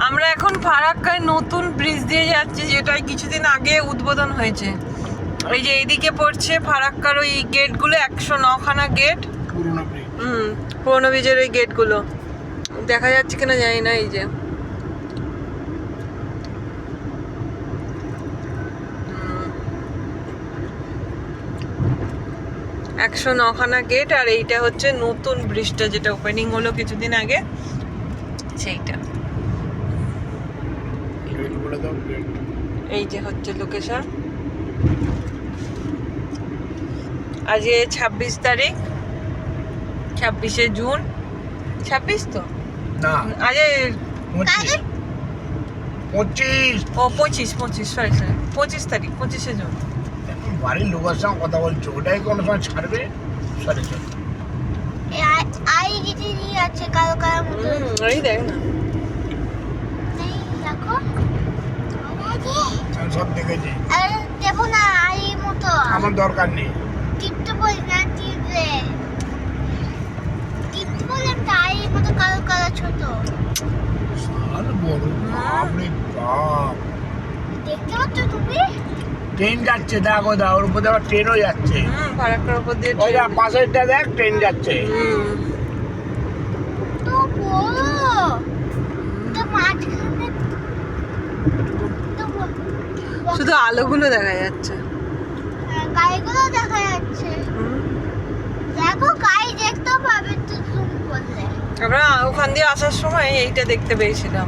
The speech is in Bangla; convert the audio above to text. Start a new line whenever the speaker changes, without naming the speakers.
আমরা এখন ফারাক্কায় নতুন ব্রিজ দিয়ে যাচ্ছি, যেটা কিছুদিন আগে উদ্বোধন হয়েছে। ওই যে এইদিকে পড়ছে ফারাক্কার ওই গেটগুলো, 109খানা গেট, পুরোনো ব্রিজের ওই গেটগুলো দেখা যাচ্ছে কিনা জানি না। এই যে 109খানা গেট, আর এইটা হচ্ছে নতুন ব্রিজটা যেটা ওপেনিং হলো কিছুদিন আগে, সেইটা। এই যে হচ্ছে লোকেশন। আজকে 26 তারিখ, 26শে জুন। 26 তো
না,
আজকে
25।
ও 25 সরি 25 তারিখ, 25শে জুন।
বাড়ির লোকের সঙ্গে কথা বলছো, ওটাই কোনো সময় ছাড়বে। সরি সরি,
আই গেছে নিয়ে আছে কালো কালো মতো।
এই দেখ না,
এই দেখো
আমি সব দেখেছি।
আরে দেখো না আই মতো।
আমার দরকার নেই।
টিপতে বল না, টিপলে টিপতে বললাম তো, আই মতো কালো কালো ছোট।
আর বড়, বাপরে বাপ।
দেখতে পাচ্ছ তুমি?
ট্রেন যাচ্ছে, দেখো দা, ওর উপর আবার ট্রেনও যাচ্ছে।
ফারাক্কার উপর দিয়ে
ওই যা পাশেরটা দেখ, ট্রেন যাচ্ছে।
তো বড়, তো মাঝখানে তো
শুধু আলোগুলো দেখা যাচ্ছে।
গাড়িগুলো দেখা যাচ্ছে। দেখো গাড়ি দেখতেও পাবে তো জুম করলে।
আমরা ওখান দিয়ে আসার সময় এইটা দেখতে পেয়েছিলাম।